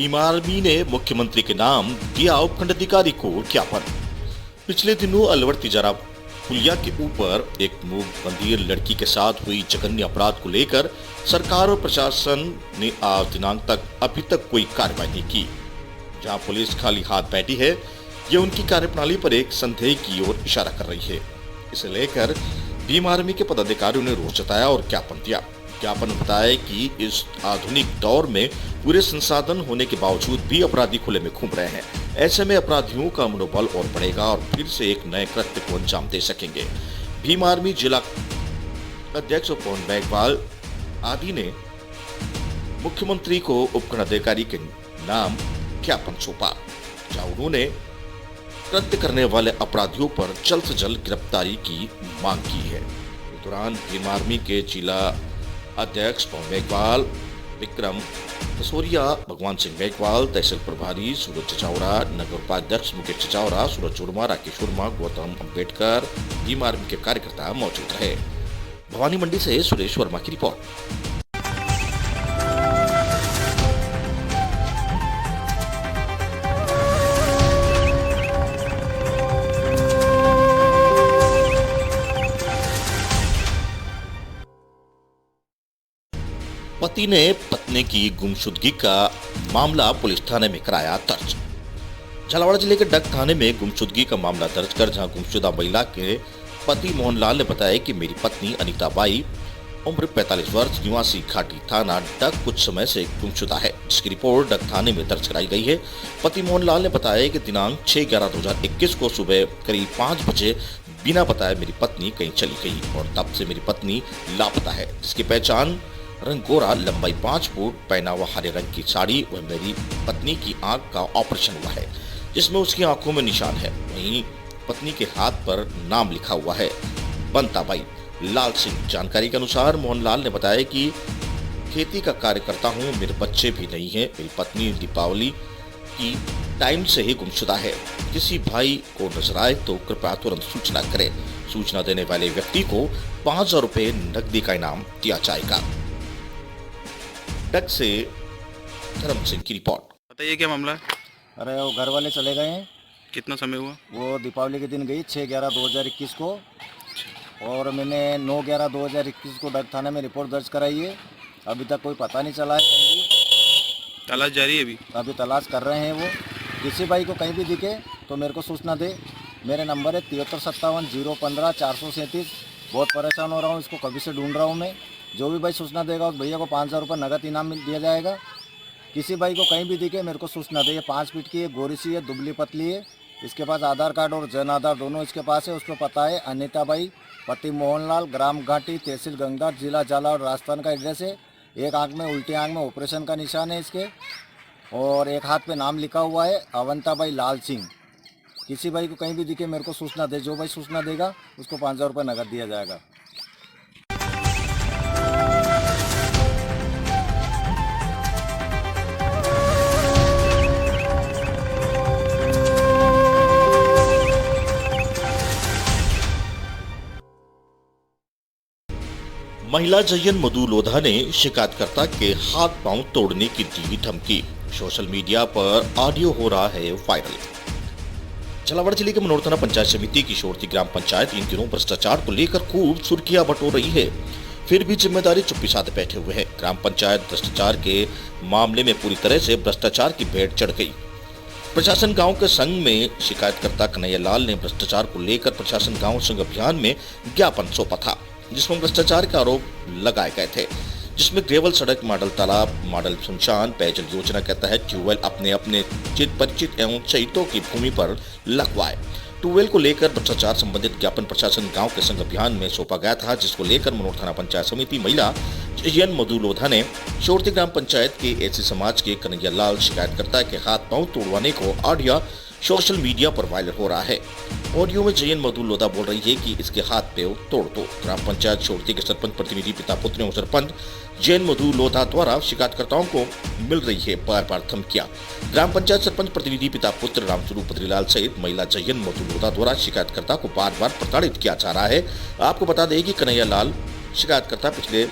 Bhim army ने मुख्यमंत्री के नाम दिया उपखंड अधिकारी को ज्ञापन। पिछले दिनों अलवर तिजारा पुलिया के ऊपर एक मूक बधिर लड़की के साथ हुई जघन्य अपराध को लेकर सरकार और प्रशासन ने आज दिनांक तक अभी तक कोई कार्रवाई नहीं की। जहां पुलिस खाली हाथ बैठी है, ये उनकी कार्यप्रणाली पर एक संदेह की ओर इशारा कर रही है। इसे लेकर भीम आर्मी के पदाधिकारियों ने रोष जताया और ज्ञापन दिया। ज्ञापन बताया कि इस आधुनिक दौर में पूरे संसाधन होने के बावजूद भी अपराधी खुले में घूम रहे हैं। ऐसे में अपराधियों का मनोबल और बढ़ेगा और फिर से एक नए कृत्य को अंजाम दे सकेंगे। भीम आर्मी जिला अध्यक्ष पवन बैगवाल आदि ने मुख्यमंत्री को उपखंड अधिकारी के नाम ज्ञापन सौंपा, जहां उन्होंने कृत्य करने वाले अपराधियों पर जल्द से जल्द गिरफ्तारी की मांग की है। इस दौरान भीम आर्मी के जिला अध्यक्ष पवन बैगवाल, विक्रम कसोरिया, भगवान सिंह बैगवाल, तहसील प्रभारी सूरज चचावड़ा, नगर उपाध्यक्ष मुकेश चचावड़ा, सूरज चुरमा, राकेश शर्मा, गौतम अम्बेडकर, भीम आर्मी के कार्यकर्ता मौजूद रहे। भवानी मंडी से सुरेश वर्मा की रिपोर्ट। पति ने पत्नी की गुमशुदगी का मामला पुलिस थाने में कराया दर्ज। झालावाड़ जिले के डग थाने में गुमशुदगी का मामला दर्ज कर जहां गुमशुदा महिला के पति मोहनलाल ने बताया कि मेरी पत्नी अनीता बाई उम्र 45 वर्ष, निवासी घाटी थाना डग कुछ समय से गुमशुदा है, जिसकी रिपोर्ट डग थाने में दर्ज कराई गई है। पति मोहनलाल ने बताया कि दिनांक 6/11/2021 को सुबह करीब 5 बजे बिना बताए मेरी पत्नी कहीं चली गई और तब से मेरी पत्नी लापता है, जिसकी पहचान रंग गोरा, लंबाई 5 फुट, पहना हुआ हरे रंग की साड़ी व मेरी पत्नी की आंख का ऑपरेशन हुआ है, जिसमें उसकी आंखों में निशान है। वहीं पत्नी के हाथ पर नाम लिखा हुआ है बंताबाई लाल सिंह। जानकारी के अनुसार मोहनलाल ने बताया कि खेती का कार्य करता हूँ, मेरे बच्चे भी नहीं है। मेरी पत्नी दीपावली की टाइम से ही गुमशुदा है। किसी भाई को नजर आए तो कृपया तुरंत सूचना करें। सूचना देने वाले व्यक्ति को 5,000 रुपए नकदी का इनाम दिया जाएगा। डग से धर्म सिंह की रिपोर्ट। बताइए क्या मामला है? अरे वो घर वाले चले गए हैं। कितना समय हुआ? वो दीपावली के दिन गई 6/11/2021 को और मैंने 9/11/2021 को डग थाने में रिपोर्ट दर्ज कराई है। अभी तक कोई पता नहीं चला है कहीं भी। तलाश जारी है अभी तलाश कर रहे हैं वो। किसी भाई को कहीं भी दिखे तो मेरे को सूचना दे। मेरे नंबर है 7357 015 437। बहुत परेशान हो रहा हूँ, इसको कभी से ढूंढ रहा हूँ मैं। जो भी भाई सूचना देगा उस भैया को 5,000 रुपये नगद इनाम दिया जाएगा। किसी भाई को कहीं भी दिखे मेरे को सूचना दे। ये 5 फीट की है, गोरी सी है, दुबली पतली है। इसके पास आधार कार्ड और जन आधार दोनों इसके पास है। उस पर पता है अनीता बाई, पति मोहनलाल, ग्राम घाटी, तहसील गंगदार, जिला झालावाड़, राजस्थान का एड्रेस है। एक आंख में, उल्टी आंख में ऑपरेशन का निशान है इसके और एक हाथ पे नाम लिखा हुआ है अवंताबाई लाल सिंह। किसी भाई को कहीं भी दिखे मेरे को सूचना दे। जो भाई सूचना देगा उसको 5,000 रुपये नगद दिया जाएगा। महिला जयन मधु लोधा ने शिकायतकर्ता के हाथ पांव तोड़ने की दी धमकी। सोशल मीडिया पर ऑडियो हो रहा है वायरल। झालावाड़ जिले के मनोर थाना पंचायत समिति की शोरती ग्राम पंचायत इन दिनों भ्रष्टाचार को लेकर खूब सुर्खियां बटोर रही है। फिर भी जिम्मेदारी चुप्पी साधे बैठे हुए हैं। ग्राम पंचायत भ्रष्टाचार के मामले में पूरी तरह से भ्रष्टाचार की भेंट चढ़ गई। प्रशासन गांव के संघ में शिकायतकर्ता कन्हैया लाल ने भ्रष्टाचार को लेकर प्रशासन गांव संघ अभियान में ज्ञापन सौंपा था, जिसमें भ्रष्टाचार के आरोप लगाए गए थे, जिसमें ग्रेवल सड़क, मॉडल तालाब, मॉडल शमशान, पेयजल योजना के तहत ट्यूबवेल अपने अपने चित परिचित एवं शहीदों की भूमि पर लगवाए। ट्यूबवेल को लेकर भ्रष्टाचार संबंधित ज्ञापन प्रशासन गांव के संघ अभियान में सौंपा गया था, जिसको लेकर मनोर थाना पंचायत समिति महिला जयन मधु लोधा ने शोरती ग्राम पंचायत के एसी समाज के कन्हैया लाल शिकायतकर्ता के हाथ पांव तोड़वाने को ऑडियो सोशल मीडिया पर वायरल हो रहा है। ऑडियो में जयन मधु लोधा बोल रही है कि इसके हाथ पे तोड़ दो। ग्राम पंचायत शोरती के सरपंच प्रतिनिधि पिता पुत्र एवं सरपंच जयन मधु लोधा द्वारा शिकायतकर्ताओं को मिल रही है बार बार धमकियां। ग्राम पंचायत सरपंच प्रतिनिधि पिता पुत्र रामस्वरूप बद्रीलाल सहित महिला जयन मधु लोधा द्वारा शिकायतकर्ता को बार बार प्रताड़ित किया जा रहा है। आपको बता दें कि कन्हैया लाल शिकायतकर्ता पिछले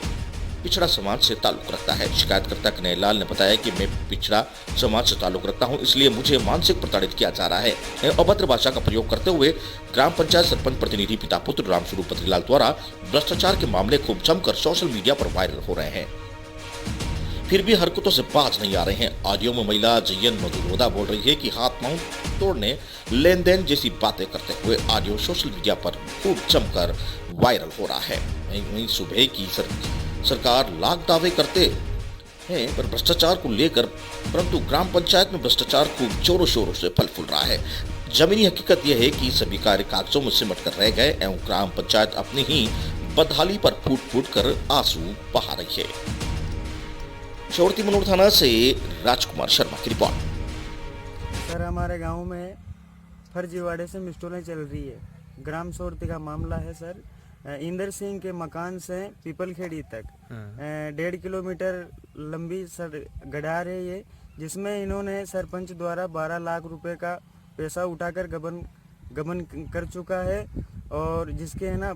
पिछड़ा समाज से ताल्लुक रखता है। शिकायतकर्ता कन्हैयालाल ने बताया कि मैं पिछड़ा समाज से ताल्लुक रखता हूं, इसलिए मुझे मानसिक प्रताड़ित किया जा रहा है। अभद्र भाषा का प्रयोग करते हुए ग्राम पंचायत सरपंच प्रतिनिधि पिता पुत्र रामस्वरूप बद्रीलाल द्वारा भ्रष्टाचार के मामले खूब जमकर सोशल मीडिया पर वायरल हो रहे हैं, फिर भी हरकतों से बाज नहीं आ रहे हैं। ऑडियो में महिला जयन मधुरोदा बोल रही है कि हाथ पांव तोड़ने, लेन देन जैसी बातें करते हुए ऑडियो सोशल मीडिया पर खूब जमकर वायरल हो रहा है। वहीं सुबह की सरकार लाख दावे करते हैं पर भ्रष्टाचार को लेकर, परंतु ग्राम पंचायत में भ्रष्टाचार खूब जोरों शोरों से फल फूल रहा है। जमीनी हकीकत यह है कि सभी कार्य कागजों में सिमट कर रह गए एवं ग्राम पंचायत अपनी ही बदहाली पर फूट फूट कर आंसू बहा रही है। शोरती मनोर थाना से राजकुमार शर्मा की रिपोर्ट। सर, हमारे गांव में फर्जीवाड़े से मिस्टोलें चल रही है। ग्राम शोरती का मामला है सर। इंदर सिंह के मकान से पीपलखेड़ी तक 1.5 किलोमीटर लंबी सर गडार है ये, जिसमें इन्होंने सरपंच द्वारा 12 लाख रुपए का पैसा उठाकर गबन कर चुका है और जिसके है ना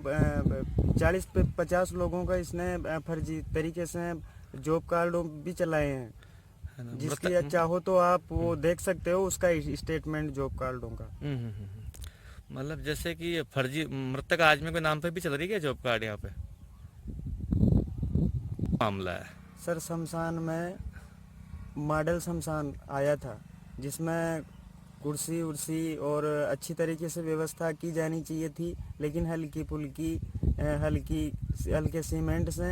40-50 लोगों का इसने फर्जी तरीके से जॉब कार्ड भी चलाए हैं, जिसकी चाहो तो आप वो देख सकते हो उसका स्टेटमेंट जॉब कार्डों का। मतलब जैसे कि फर्जी मृतक आदमी के नाम पे भी चल रही है जॉब कार्ड यहाँ पे मामला है सर। शमशान में मॉडल शमशान आया था जिसमें कुर्सी उर्सी और अच्छी तरीके से व्यवस्था की जानी चाहिए थी, लेकिन हल्के सीमेंट से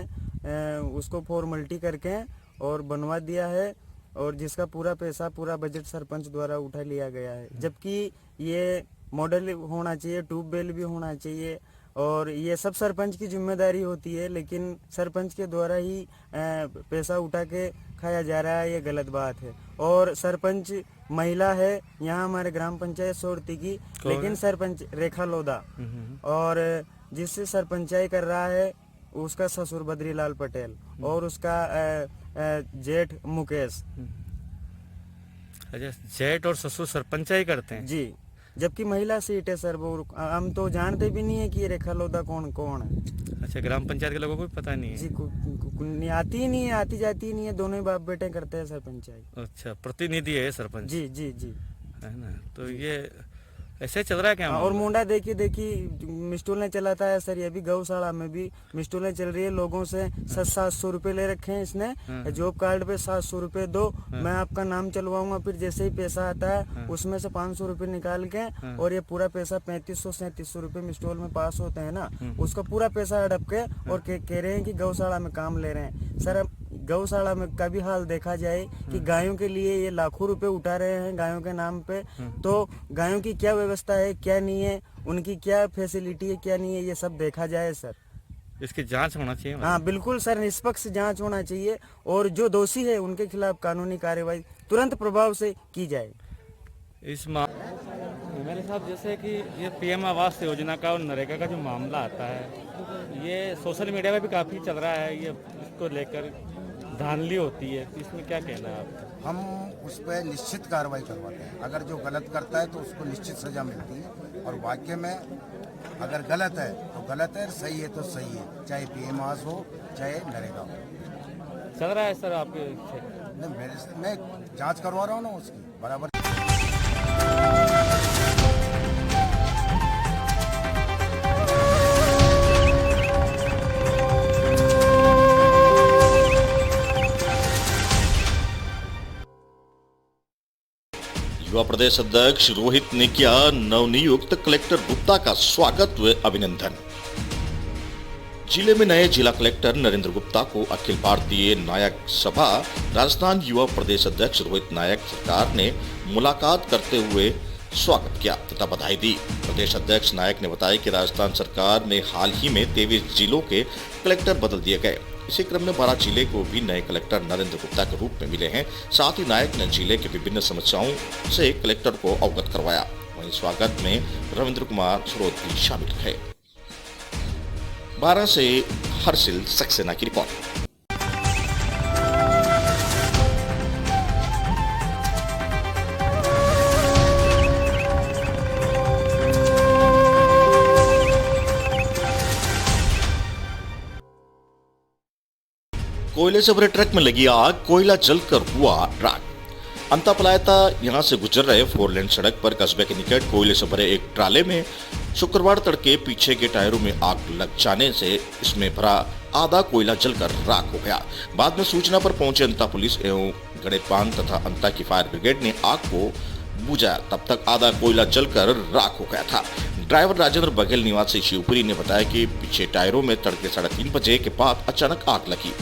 उसको फॉर्मेलिटी करके और बनवा दिया है और जिसका पूरा पैसा पूरा बजट सरपंच द्वारा उठा लिया गया है। जबकि ये मॉडल होना चाहिए, ट्यूबवेल भी होना चाहिए और ये सब सरपंच की जिम्मेदारी होती है, लेकिन सरपंच के द्वारा ही पैसा उठा के खाया जा रहा है, ये गलत बात है। और सरपंच महिला है यहाँ हमारे ग्राम पंचायत शोरती की, लेकिन सरपंच रेखा लोधा और जिससे सरपंचाई कर रहा है उसका ससुर बद्रीलाल पटेल और उसका जेठ मुकेश। अच्छा, जेठ और ससुर सरपंचाई करते हैं जी, जबकि महिला सीट है सर। वो हम तो जानते भी नहीं है कि ये रेखा लोधा कौन है। अच्छा, ग्राम पंचायत के लोगों को भी पता नहीं है जी, आती ही नहीं है, आती जाती ही नहीं है, दोनों ही बाप बेटे करते हैं सरपंचाई। अच्छा, प्रतिनिधि है सरपंच। जी जी जी, है ना। तो ये ऐसे चल रहा है क्या? और मुंडा देखी मिस्टूलें चलाता है सर। ये भी गौशाला में भी मिस्टूलें चल रही है, लोगों से 700 रुपए ले रखे हैं इसने। जॉब कार्ड पे 700 रुपए दो, मैं आपका नाम चलवाऊंगा, फिर जैसे ही पैसा आता है उसमें से 500 रुपए निकाल के और ये पूरा पैसा 3500-3700 रुपए मिस्टोल में पास होते हैं ना, उसका पूरा पैसा हड़प के और कह रहे हैं कि गौशाला में काम ले रहे हैं। सर, गौशाला में का भी हाल देखा जाए कि गायों के लिए ये लाखों रुपए उठा रहे हैं गायों के नाम पे, तो गायों की क्या व्यवस्था है, क्या नहीं है, उनकी क्या फैसिलिटी है, क्या नहीं है, ये सब देखा जाए सर। इसकी जांच होना चाहिए। हाँ बिल्कुल सर, निष्पक्ष जांच होना चाहिए और जो दोषी है उनके खिलाफ कानूनी कार्यवाही तुरंत प्रभाव से की जाए। इस मेरे साथ जैसे कि ये पीएम आवास योजना का और नरेगा का जो मामला आता है, ये सोशल मीडिया में भी काफ़ी चल रहा है, ये इसको लेकर धांधली होती है, इसमें क्या कहना है आपका? हम उस पर निश्चित कार्रवाई करवाते हैं। अगर जो गलत करता है तो उसको निश्चित सजा मिलती है और वाक्य में अगर गलत है तो गलत है, सही है तो सही है, चाहे पीएम आवास हो चाहे नरेगा हो। चल रहा है सर आपके? नहीं, मैं जांच करवा रहा हूँ ना उसकी बराबर। युवा प्रदेश अध्यक्ष रोहित ने किया नवनियुक्त कलेक्टर गुप्ता का स्वागत व अभिनंदन। जिले में नए जिला कलेक्टर नरेंद्र गुप्ता को अखिल भारतीय नायक सभा राजस्थान युवा प्रदेश अध्यक्ष रोहित नायक सरकार ने मुलाकात करते हुए स्वागत किया तथा बधाई दी। प्रदेश अध्यक्ष नायक ने बताया कि राजस्थान सरकार में हाल ही में 23 जिलों के कलेक्टर बदल दिए गए। इसी क्रम में 12 जिले को भी नए कलेक्टर नरेंद्र गुप्ता के रूप में मिले हैं। साथ ही नायक ने जिले के विभिन्न समस्याओं से कलेक्टर को अवगत करवाया। वहीं स्वागत में रविंद्र कुमार स्रोत भी शामिल रहे। 12 से हर्षिल सक्सेना की रिपोर्ट। कोयले से भरे ट्रक में लगी आग, कोयला जलकर हुआ राख। अंतापलायता यहां से गुजर रहे 4 लेन सड़क पर कस्बे के निकट कोयले से भरे एक ट्राले में शुक्रवार तड़के पीछे के टायरों में आग लग जाने से इसमें भरा आधा कोयला जलकर राख हो गया। बाद में सूचना पर पहुंचे अंता पुलिस एवं गणेशपान तथा अंता की फायर ब्रिगेड ने आग को बुझाया। तब तक आधा कोयला जलकर राख हो गया था। ड्राइवर राजेंद्र बघेल निवासी शिवपुरी ने बताया कि पीछे टायरों में तड़के 3:30 बजे के बाद अचानक आग लगी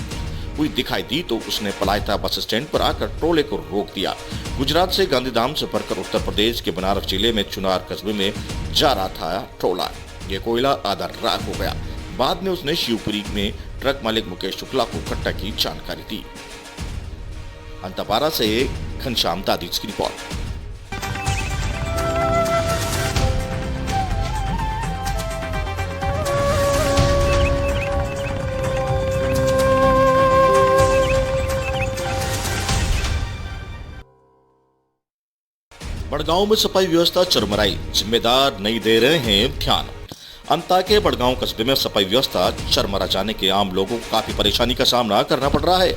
हुई दिखाई दी तो उसने पलायता बस स्टैंड पर आकर ट्रोले को रोक दिया। गुजरात से गांधीधाम से भरकर उत्तर प्रदेश के बनारस जिले में चुनार कस्बे में जा रहा था ट्रोला। ये कोयला आधा राख हो गया। बाद में उसने शिवपुरी में ट्रक मालिक मुकेश शुक्ला को घटना की जानकारी दी। अंतपारा से घनश्याम दादीज की रिपोर्ट। बड़गांव में सफाई व्यवस्था चरमराई, जिम्मेदार नहीं दे रहे हैं ध्यान। अंता के बड़गांव कस्बे में सफाई व्यवस्था चरमरा जाने के आम लोगों को काफी परेशानी का सामना करना पड़ रहा है।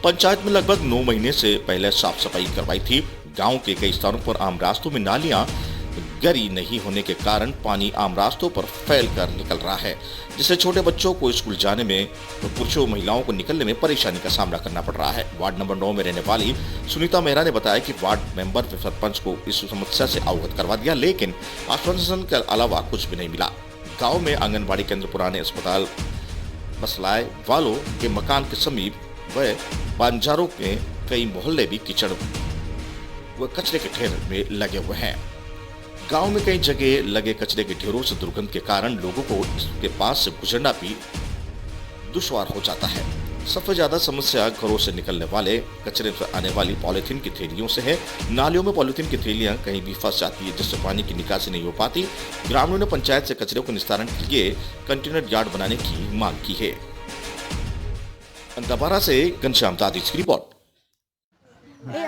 पंचायत में लगभग 9 महीने से पहले साफ सफाई करवाई थी। गांव के कई स्थानों पर आम रास्तों में नालियां गहरी नहीं होने के कारण पानी आम रास्तों पर फैल कर निकल रहा है, जिससे छोटे बच्चों को स्कूल जाने में तो पुरुषों महिलाओं को निकलने में परेशानी का सामना करना पड़ रहा है। वार्ड नंबर 9 में रहने वाली सुनीता मेहरा ने बताया कि वार्ड मेंबर व सरपंच को इस समस्या से अवगत करवा दिया, लेकिन आश्वासन के अलावा कुछ भी नहीं मिला। गाँव में आंगनबाड़ी केंद्र, पुराने अस्पताल, मसलाए वालों के मकान के समीप व बंजारों में कई मोहल्ले भी कीचड़ व कचरे के ढेर में लगे हुए हैं। गांव में कई जगह लगे कचरे के ढेरों से दुर्गंध के कारण लोगों को इसके पास से गुजरना भी दुश्वार हो जाता है। सबसे ज्यादा समस्या घरों से निकलने वाले कचरे से आने वाली पॉलीथीन की थैलियों से है। नालियों में पॉलीथीन की थैलियां कहीं भी फंस जाती है, जिससे पानी की निकासी नहीं हो पाती। ग्रामीणों ने पंचायत से कचरे को निस्तारण के लिए कंटेनर यार्ड बनाने की मांग की है। अंतापारा से घनश्याम दादीज की रिपोर्ट।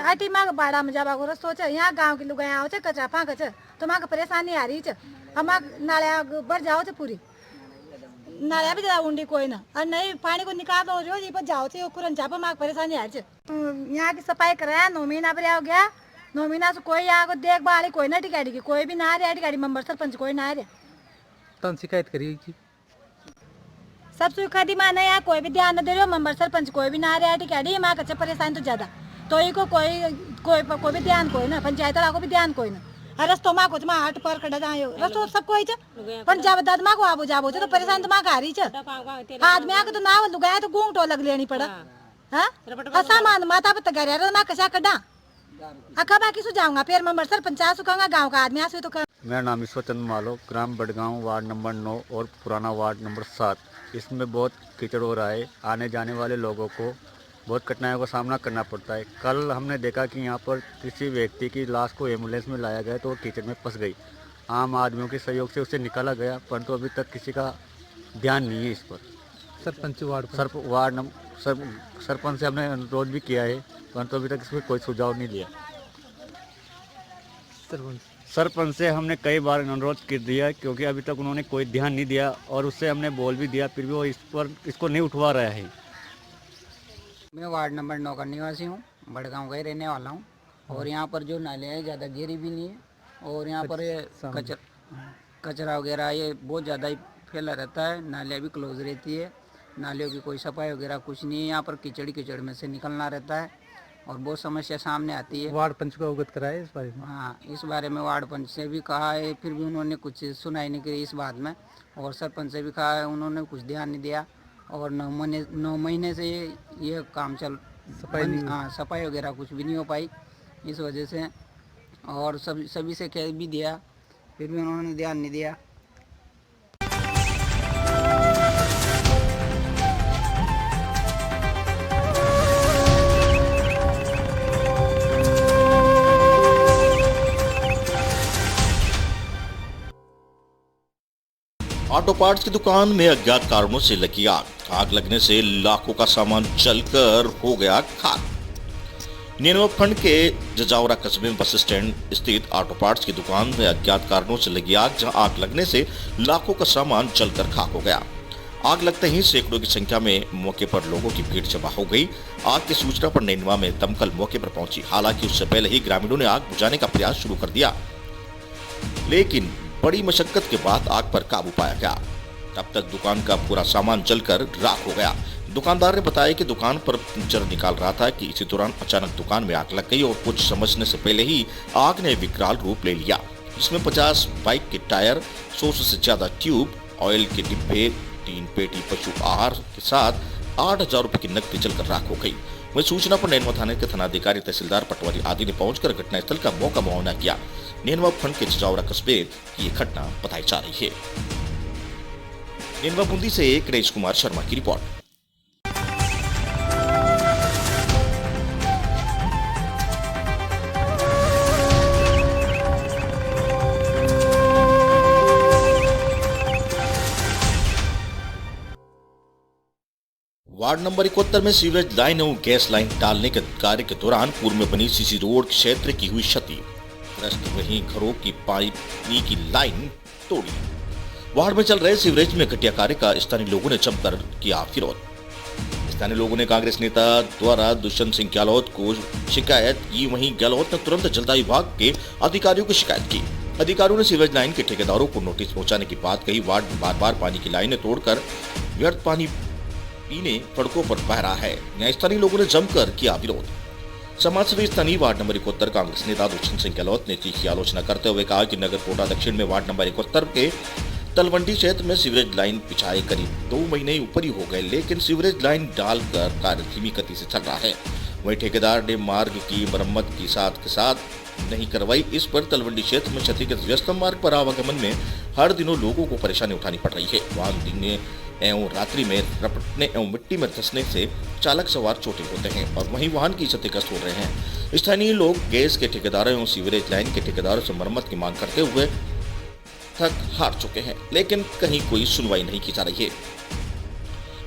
आटी माग बाड़ा में जाबा को रस्तो छ। यहाँ गांव के लोग आए छ, कचरा फाँक छ, तो माग परेशानी आ रही छ। हम नालिया बढ़ जाओ छ, पूरी नालिया भी ज्यादा उंडी कोई ना, और नहीं पानी को निकाल दो जो ये पर जाओ छ, कुरन चापा माग परेशानी आ रही छ। यहाँ की सफाई कराया 9 महीना पर हो गया। 9 महीना से कोई यहाँ को देखभाल कोई ना टिकाड़ी की, कोई भी ना रहा टिकाड़ी मेंबर सरपंच कोई ना रहा। तो शिकायत करी सब सुखदी माँ नहीं, कोई भी ध्यान न दे रहे, मेंबर सरपंच कोई भी ना रहा टिकाड़ी। माँ कच्चे परेशानी तो ज्यादा तो को कोई भी ध्यान कोई ना, पंचायत को भी ध्यान कोई ना। रस्तो माँ को हाट पर कड़ा जाए रस्तो सब कोई पर जब दाद माँ को आबो जाबो तो परेशानी तो माँ आ रही है। आदमी आके तो ना लुगाया तो गूंग टो लग लेनी पड़ा। हाँ सामान माता पर गया माँ कसा कड़ा अखा बाकी सुझाऊंगा फिर मेंबर सरपंच सुखाऊंगा गाँव का आदमी आसू तो। मेरा नाम ईश्वर चंद मालो, ग्राम बड़गांव, वार्ड नंबर 9 और पुराना वार्ड नंबर 7। इसमें बहुत कीचड़ हो रहा है। आने जाने वाले लोगों को बहुत कठिनाइयों का सामना करना पड़ता है। कल हमने देखा कि यहाँ पर किसी व्यक्ति की लाश को एम्बुलेंस में लाया गया तो वो कीचड़ में फंस गई। आम आदमियों के सहयोग से उसे निकाला गया, परंतु अभी तक किसी का ध्यान नहीं है इस पर। सरपंच से हमने अनुरोध भी किया है, परंतु अभी तक इसमें कोई सुझाव नहीं लिया। सरपंच से हमने कई बार अनुरोध कर दिया, क्योंकि अभी तक उन्होंने कोई ध्यान नहीं दिया, और उससे हमने बोल भी दिया, फिर भी वो इसको नहीं उठवा रहा है। मैं वार्ड नंबर 9 का निवासी हूँ, बड़गांव का ही रहने वाला हूँ। और यहाँ पर जो नाले हैं ज़्यादा गहरी भी नहीं है, और यहाँ पर कचरा वगैरह ये बहुत ज़्यादा ही फैला रहता है। नालियाँ भी क्लोज रहती है, नालियों की कोई सफाई वगैरह कुछ नहीं है। यहाँ पर कीचड़ में से निकलना रहता है और बहुत समस्या सामने आती है। वार्ड पंच को अवगत कराया इस बारे में? हाँ, इस बारे में वार्ड पंच से भी कहा है, फिर भी उन्होंने कुछ सुनाई नहीं करी इस बात में। और सरपंच से भी कहा है, उन्होंने कुछ ध्यान नहीं दिया। और 9 महीने से ये काम सफाई वगैरह कुछ भी नहीं हो पाई इस वजह से। और सभी से कह भी दिया, फिर भी उन्होंने ध्यान नहीं दिया। ऑटो पार्ट्स की दुकान में अज्ञात कारणों से लगी आग। आग लगने से लाखों का सामान जलकर हो गया खाक। निनवा खंड के जजावरा कस्बे में बस स्टैंड स्थित ऑटो पार्ट्स की दुकान में अज्ञात कारणों से लगी आग, जहां आग लगने से लाखों का सामान जलकर खाक हो गया। आग लगते ही सैकड़ों की संख्या में मौके पर लोगों की भीड़ जमा हो गई। आग की सूचना पर नैनवा में दमकल मौके पर पहुंची। हालांकि उससे पहले ही ग्रामीणों ने आग बुझाने का प्रयास शुरू कर दिया, लेकिन बड़ी मशक्कत के बाद आग पर काबू पाया गया। तब तक दुकान का पूरा सामान जलकर राख हो गया। दुकानदार ने बताया कि दुकान पर पंचर निकाल रहा था कि इसी दौरान अचानक दुकान में आग लग गई और कुछ समझने से पहले ही आग ने विकराल रूप ले लिया, जिसमें 50 बाइक के टायर, 100 से ज्यादा ट्यूब, ऑयल के डिब्बे, 3 पेटी पशु आहार के साथ 8,000 रुपए की नकदी जलकर राख हो गई। वहीं सूचना पर नैनवा थाने के थानाधिकारी, तहसीलदार, पटवारी आदि ने पहुंचकर घटनास्थल का मौका मुआयना किया। नैनवा खंड के चिचौरा कस्बे की यह घटना बताई जा रही है। नैनवा बूंदी से गणेश कुमार शर्मा की रिपोर्ट। वार्ड नंबर 71 में सीवरेज लाइन और गैस लाइन डालने के कार्य के दौरान पूर्व में बनी सीसी रोड क्षेत्र की हुई क्षति। ग्रस्त वहीं घरों की पानी की लाइन तोड़ी। वार्ड में चल रहे सीवरेज में घटिया कार्य का स्थानीय लोगों ने जमकर किया विरोध। स्थानीय लोगों ने कांग्रेस नेता द्वारा दुष्यंत सिंह गहलोत को शिकायत की। वहीं गहलोत ने तुरंत जलदाय विभाग के अधिकारियों को शिकायत की। अधिकारियों ने सीवरेज लाइन के ठेकेदारों को नोटिस पहुंचाने की बात कही। वार्ड में बार बार पानी की लाइनें तोड़कर व्यर्थ पानी पीने सड़कों पर बह रहा है। यहाँ स्थानीय लोगों ने जमकर किया विरोध। समाजसेवी स्थानीय वार्ड नंबर 71 कांग्रेस नेता दुष्यंत सिंह गहलोत ने तीखी आलोचना करते हुए कहा कि नगर कोटा दक्षिण में वार्ड नंबर 71 के तलवंडी क्षेत्र में सीवरेज लाइन बिछाए करीब 2 महीने ऊपर ही हो गए, लेकिन सीवरेज लाइन डालकर कार्य धीमी गति से चल रहा है। वहीं ठेकेदार ने मार्ग की मरम्मत की साथ के साथ नहीं करवाई। इस पर तलवंडी क्षेत्र में क्षतिग्रस्त व्यस्तम मार्ग पर आवागमन में हर दिनों लोगों को परेशानी उठानी पड़ रही है। वाहन दिन एवं रात्रि में रपटने एवं मिट्टी में धंसने से चालक सवार चोटिल होते हैं और वहीं वाहन की क्षतिग्रस्त हो रहे हैं। स्थानीय लोग गैस के ठेकेदारों एवं सीवरेज लाइन के ठेकेदारों से मरम्मत की मांग करते हुए थक हार चुके हैं, लेकिन कहीं कोई सुनवाई नहीं की जा रही है।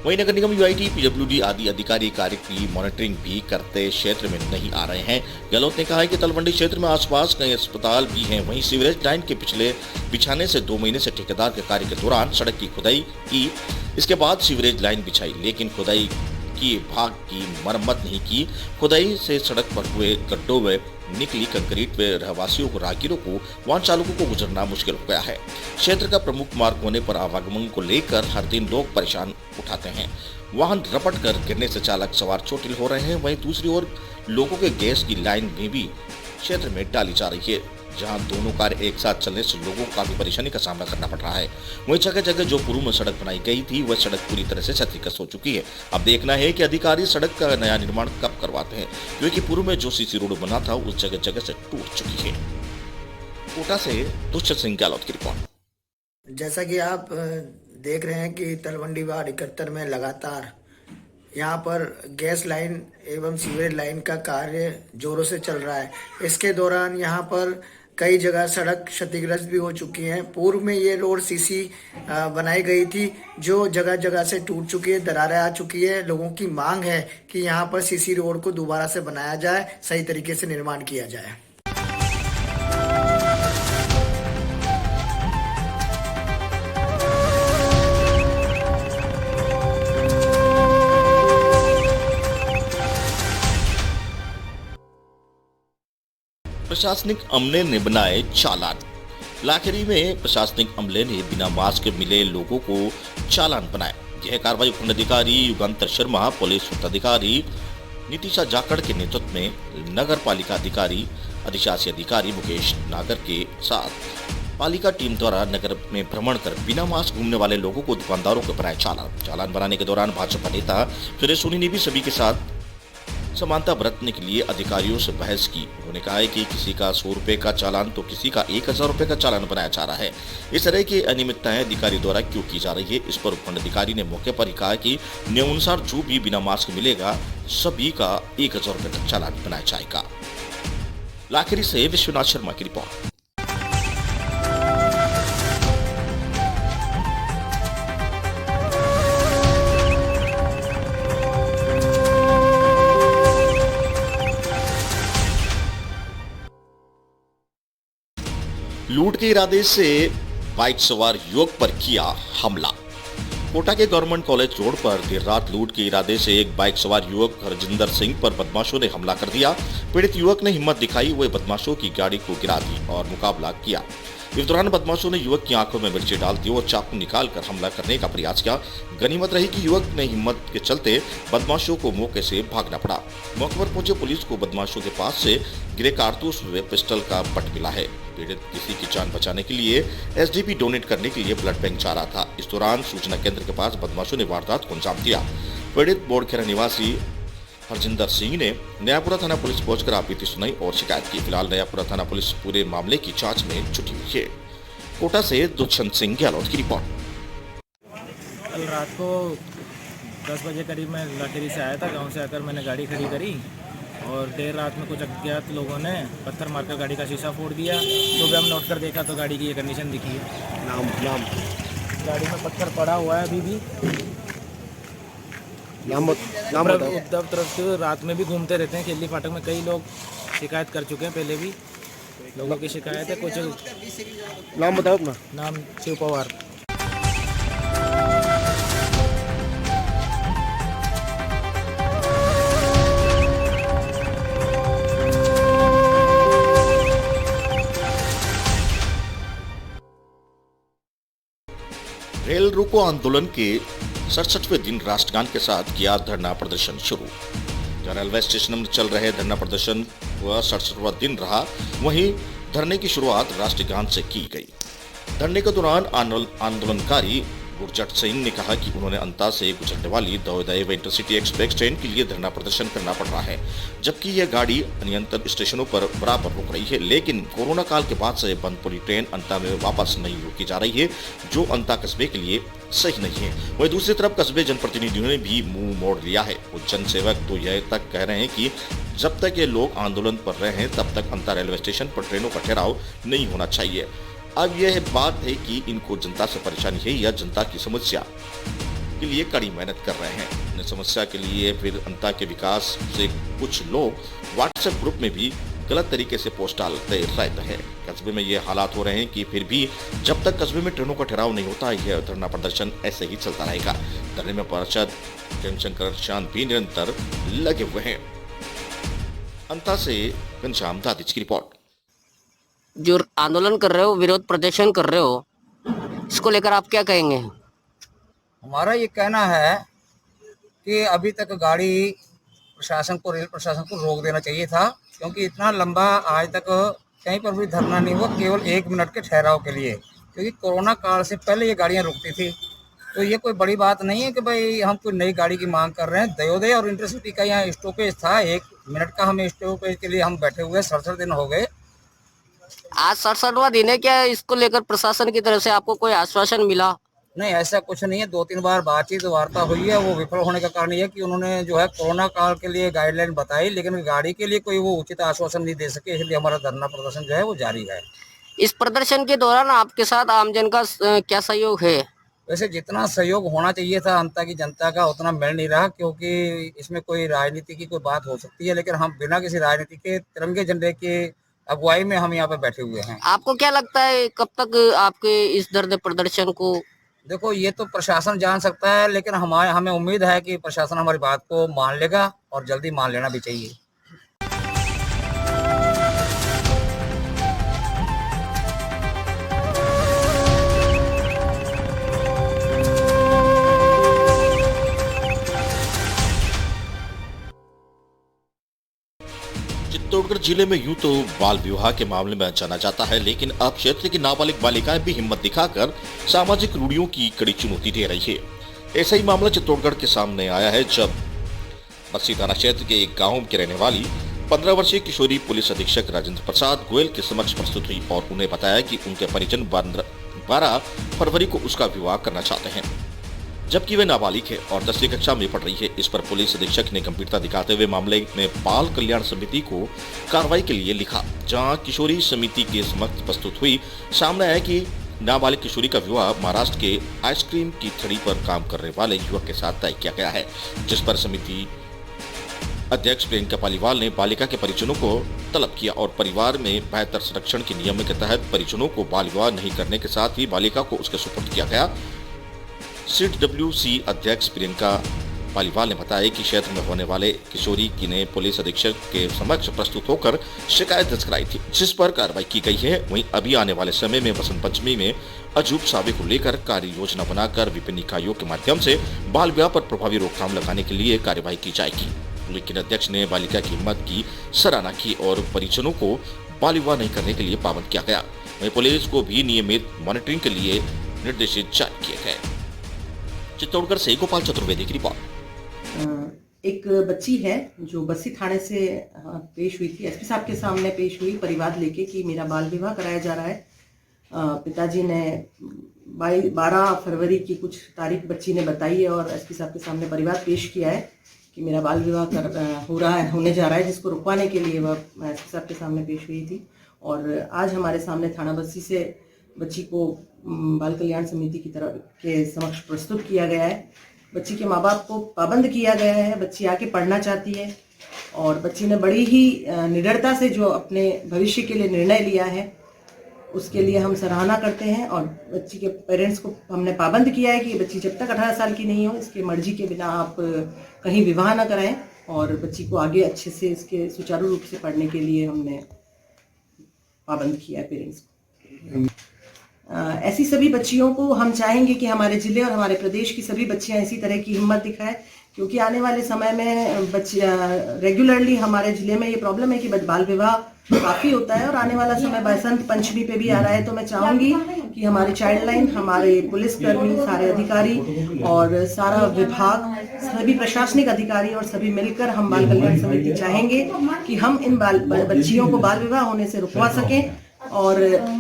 वहीं नगर निगम, यूआईटी, पीडब्ल्यूडी आदि अधिकारी कार्य की मॉनिटरिंग भी करते क्षेत्र में नहीं आ रहे हैं। गहलोत ने कहा है कि तलवंडी क्षेत्र में आसपास कई अस्पताल भी हैं। वहीं सीवरेज लाइन के पिछले बिछाने से 2 महीने से ठेकेदार के कार्य के दौरान सड़क की खुदाई की, इसके बाद सीवरेज लाइन बिछाई, लेकिन खुदाई की भाग की मरम्मत नहीं की। खुदाई से सड़क पर हुए गड्ढों में निकली कंक्रीट व रहवासियों को, राहगीरों को, वाहन चालकों को गुजरना मुश्किल हो गया है। क्षेत्र का प्रमुख मार्ग होने पर आवागमन को लेकर हर दिन लोग परेशान उठाते हैं। वाहन रपट कर गिरने से चालक सवार चोटिल हो रहे हैं। वहीं दूसरी ओर लोगों के गैस की लाइन भी क्षेत्र में डाली जा रही है, जहां दोनों कार्य एक साथ चलने से लोगों को काफी परेशानी का सामना करना पड़ रहा है। वहीं जगह जगह जो पूर्व में सड़क बनाई गई थी, वह सड़क पूरी तरह से क्षतिग्रस्त हो चुकी है। अब देखना है कि अधिकारी सड़क का नया निर्माण कब करवाते हैं, क्योंकि पूर्व में जो सीसी रोड बना था उस जगह जगह से टूट चुकी है। कोटा से दुष्यंत सिंह गहलोत की रिपोर्ट। जैसा कि आप देख रहे हैं कि तलवंडी वार्ड 71 में लगातार यहाँ पर गैस लाइन एवं सीवरेज लाइन का कार्य जोरों से चल रहा है। इसके दौरान यहाँ पर कई जगह सड़क क्षतिग्रस्त भी हो चुकी हैं। पूर्व में ये रोड सीसी बनाई गई थी, जो जगह जगह से टूट चुकी है, दरारें आ चुकी है। लोगों की मांग है कि यहाँ पर सीसी रोड को दोबारा से बनाया जाए, सही तरीके से निर्माण किया जाए। प्रशासनिक अमले ने बनाए चालान। लाखेरी में प्रशासनिक अमले ने बिना मास्क मिले लोगों को चालान बनाए। यह कार्रवाई उपखंड अधिकारी युगांतर शर्मा, पुलिस अधिकारी नीतिशा जाखड़ के नेतृत्व में नगर पालिका अधिकारी, अधिशासी अधिकारी मुकेश नागर के साथ पालिका टीम द्वारा नगर में भ्रमण कर बिना मास्क घूमने वाले लोगों को, दुकानदारों को बनाए चालान बनाने के दौरान भाजपा नेता सुरेश सोनी ने भी सभी के साथ समानता बरतने के लिए अधिकारियों से बहस की। उन्होंने कहा है कि किसी का 100 रुपए का चालान तो किसी का 1000 रुपए का चालान बनाया जा रहा है। इस तरह की अनियमितताएं अधिकारी द्वारा क्यों की जा रही है, इस पर उपखंड अधिकारी ने मौके पर ही कहा कि नियमानुसार जो भी बिना मास्क मिलेगा सभी का 1000 रुपए का चालान बनाया जाएगा। लाखेरी से विश्वनाथ शर्मा की रिपोर्ट। लूट के इरादे से बाइक सवार युवक पर किया हमला। कोटा के गवर्नमेंट कॉलेज रोड पर देर रात लूट के इरादे से एक बाइक सवार युवक हरजिंदर सिंह पर बदमाशों ने हमला कर दिया। पीड़ित युवक ने हिम्मत दिखाई, वह बदमाशों की गाड़ी को गिरा दी और मुकाबला किया। इस दौरान बदमाशों ने युवक की आंखों में मिर्ची डाल दी और चाकू निकालकर हमला करने का प्रयास किया। गनीमत रही कि युवक ने हिम्मत के चलते बदमाशों को मौके से भागना पड़ा। मौके पर पहुंचे पुलिस को बदमाशों के पास से गिरे कारतूस व पिस्टल का पट मिला है। पीड़ित किसी की जान बचाने के लिए एसडीपी डोनेट करने के लिए ब्लड बैंक जा रहा था। इस दौरान सूचना केंद्र के पास बदमाशों ने वारदात को अंजाम दिया। पीड़ित बोड़खेरा निवासी हरजिंदर सिंह ने नयापुरा थाना पुलिस पहुंचकर आपत्ति सुनाई और शिकायत की। फिलहाल नयापुरा थाना पुलिस पूरे मामले की जांच में जुटी हुई है। कोटा से दुष्यंत सिंह गहलोत की रिपोर्ट। कल रात को 10 बजे करीब मैं लाटेरी से आया था। गांव से आकर मैंने गाड़ी खड़ी करी और देर रात में कुछ अज्ञात लोगों ने पत्थर मारकर गाड़ी का शीशा फोड़ दिया। सुबह हम लौट कर देखा तो गाड़ी की ये कंडीशन दिखी है। नाम गाड़ी में पत्थर पड़ा हुआ है अभी भी। उद्धव तरफ से रात में भी घूमते रहते हैं। खेली फाटक में कई लोग शिकायत कर चुके हैं, पहले भी लोगों की शिकायत है। कुछ नाम बताओ अपना। नाम शिव पवार। रेल रोको आंदोलन के 67वें दिन राष्ट्रगान के साथ किया धरना प्रदर्शन शुरू। जहां रेलवे स्टेशन में चल रहे धरना प्रदर्शन वह 67वां दिन रहा, वहीं धरने की शुरुआत राष्ट्रगान से की गई। धरने के दौरान आंदोलनकारी गुरजट सिंह ने कहा कि उन्होंने अंता से गुजरने वाली दौदय व इंटरसिटी एक्सप्रेस ट्रेन के लिए धरना प्रदर्शन करना पड़ रहा है, जबकि यह गाड़ी अनियंत्रित स्टेशनों पर बराबर रुक रही है। लेकिन कोरोना काल के बाद से बंद पड़ी ट्रेन अंता में वापस नहीं रोकी जा रही है, जो अंता कस्बे के लिए सही नहीं है। वहीं दूसरी तरफ कस्बे जनप्रतिनिधियों ने भी मुंह मोड़ लिया है। कुछ जनसेवक तो यह तक कह रहे हैं कि जब तक ये लोग आंदोलन पर रहे हैं तब तक अंता रेलवे स्टेशन पर ट्रेनों का ठहराव नहीं होना चाहिए। अब यह बात है कि इनको जनता से परेशानी है या जनता की समस्या के लिए कड़ी मेहनत कर रहे हैं। समस्या के लिए फिर अंता के विकास से कुछ लोग व्हाट्सएप ग्रुप में भी गलत तरीके से पोस्ट डालते रहते हैं। कस्बे में ये हालात हो रहे हैं कि फिर भी जब तक कस्बे में ट्रेनों का ठहराव नहीं होता, यह धरना प्रदर्शन ऐसे ही चलता रहेगा। धरने में पार्षद प्रेमशंकर चांद भी निरंतर लगे हुए हैं। अंता से घनश्याम दादिच की रिपोर्ट। जो आंदोलन कर रहे हो, विरोध प्रदर्शन कर रहे हो, इसको लेकर आप क्या कहेंगे? हमारा ये कहना है कि अभी तक गाड़ी प्रशासन को, रेल प्रशासन को रोक देना चाहिए था, क्योंकि इतना लंबा आज तक कहीं पर भी धरना नहीं हुआ, केवल 1 मिनट के ठहराव के लिए। क्योंकि कोरोना काल से पहले ये गाड़ियाँ रुकती थी, तो ये कोई बड़ी बात नहीं है कि भाई हम कोई नई गाड़ी की मांग कर रहे हैं। दयोदय और इंटरसिटी का यहाँ स्टॉपेज था, 1 मिनट का हमें स्टॉपेज के लिए हम बैठे हुए 67 दिन हो गए। आज 67वां दिन है, क्या इसको लेकर प्रशासन की तरफ से आपको कोई आश्वासन मिला? नहीं, ऐसा कुछ नहीं है। 2-3 बार बातचीत वार्ता हुई है, वो विफल होने का कारण ये है कि उन्होंने जो है कोरोना काल के लिए गाइडलाइन बताई, लेकिन गाड़ी के लिए कोई वो उचित आश्वासन नहीं दे सके। इसलिए हमारा धरना प्रदर्शन जो है वो जारी है। इस प्रदर्शन के दौरान आपके साथ आमजन का क्या सहयोग है? वैसे जितना सहयोग होना चाहिए था अंता की जनता का, उतना मिल नहीं रहा, क्योंकि इसमें कोई राजनीति की कोई बात हो सकती है, लेकिन हम बिना किसी राजनीति के तिरंगे झंडे के अगुवाई में हम यहाँ पे बैठे हुए हैं। आपको क्या लगता है कब तक आपके इस धरने प्रदर्शन को? देखो, ये तो प्रशासन जान सकता है, लेकिन हमें उम्मीद है कि प्रशासन हमारी बात को मान लेगा और जल्दी मान लेना भी चाहिए। चित्तौड़गढ़ जिले में यूं तो बाल विवाह के मामले में जाना जाता है, लेकिन अब क्षेत्र की नाबालिग बालिकाएं भी हिम्मत दिखाकर सामाजिक रूढ़ियों की कड़ी चुनौती दे रही है। ऐसा ही मामला चित्तौड़गढ़ के सामने आया है, जब बस्सी थाना क्षेत्र के एक गांव की रहने वाली 15 वर्षीय किशोरी पुलिस अधीक्षक राजेंद्र प्रसाद गोयल के समक्ष प्रस्तुत हुई और उन्हें बताया कि उनके परिजन 12 फरवरी को उसका विवाह करना चाहते हैं, जबकि वे नाबालिग है और 10वीं कक्षा में पढ़ रही है। इस पर पुलिस अधीक्षक ने गंभीरता दिखाते हुए मामले में बाल कल्याण समिति को कार्रवाई के लिए लिखा, जहां किशोरी समिति के समक्ष प्रस्तुत हुई। सामने आया कि नाबालिग किशोरी का विवाह महाराष्ट्र के आइसक्रीम की थड़ी पर काम करने वाले युवक के साथ तय किया गया है, जिस पर समिति अध्यक्ष प्रियंका पालीवाल ने बालिका के परिजनों को तलब किया और परिवार में बेहतर संरक्षण के नियम के तहत परिजनों को बाल विवाह नहीं करने के साथ ही बालिका को उसके सुपुर्द किया गया। CWC अध्यक्ष प्रियंका पालीवाल ने बताया कि क्षेत्र में होने वाले किशोरी की ने पुलिस अधीक्षक के समक्ष प्रस्तुत होकर शिकायत दर्ज कराई थी, जिस पर कार्रवाई की गई है। वहीं अभी आने वाले समय में बसंत पंचमी में अजूब सावे को लेकर कार्य योजना बनाकर विभिन्न इकाइयों के माध्यम से बाल विवाह पर प्रभावी रोकथाम लगाने के लिए कार्यवाही की जाएगी। लेकिन अध्यक्ष ने बालिका की हिम्मत की सराहना की और परिजनों को बाल विवाह नहीं करने के लिए पाबंद किया गया। वहीं पुलिस को भी नियमित मॉनिटरिंग के लिए निर्देशित जारी किए गए। चित्तौड़गढ़ से गोपाल चतुर्वेदी की रिपोर्ट। एक बच्ची है जो बस्सी थाने से पेश हुई थी, एसपी साहब के सामने पेश हुई परिवार लेके कि मेरा बाल विवाह कराया जा रहा है। पिताजी ने 12 फरवरी की कुछ तारीख बच्ची ने बताई है और एसपी साहब के सामने परिवार पेश किया है कि मेरा बाल विवाह होने जा रहा है, जिसको रुकवाने के लिए वह एसपी साहब के सामने पेश हुई थी। और आज हमारे सामने थाना बस्सी से बच्ची को बाल कल्याण समिति की तरफ के समक्ष प्रस्तुत किया गया है। बच्ची के माँ बाप को पाबंद किया गया है, बच्ची आके पढ़ना चाहती है और बच्ची ने बड़ी ही निडरता से जो अपने भविष्य के लिए निर्णय लिया है उसके लिए हम सराहना करते हैं। और बच्ची के पेरेंट्स को हमने पाबंद किया है कि बच्ची जब तक 18 साल की नहीं हो इसके मर्जी के बिना आप कहीं विवाह ना कराएं और बच्ची को आगे अच्छे से इसके सुचारू रूप से पढ़ने के लिए हमने पाबंद किया है पेरेंट्स को। ऐसी सभी बच्चियों को हम चाहेंगे कि हमारे जिले और हमारे प्रदेश की सभी बच्चियां इसी तरह की हिम्मत दिखाएं, क्योंकि आने वाले समय में रेगुलरली हमारे जिले में ये प्रॉब्लम है कि बाल विवाह काफ़ी होता है और आने वाला समय बसंत पंचमी पे भी आ रहा है। तो मैं चाहूँगी कि हमारे चाइल्ड लाइन, हमारे पुलिसकर्मी, सारे अधिकारी और सारा विभाग, सभी प्रशासनिक अधिकारी और सभी मिलकर हम बाल कल्याण समिति चाहेंगे कि हम इन बच्चियों को बाल विवाह होने से रुकवा सकें। और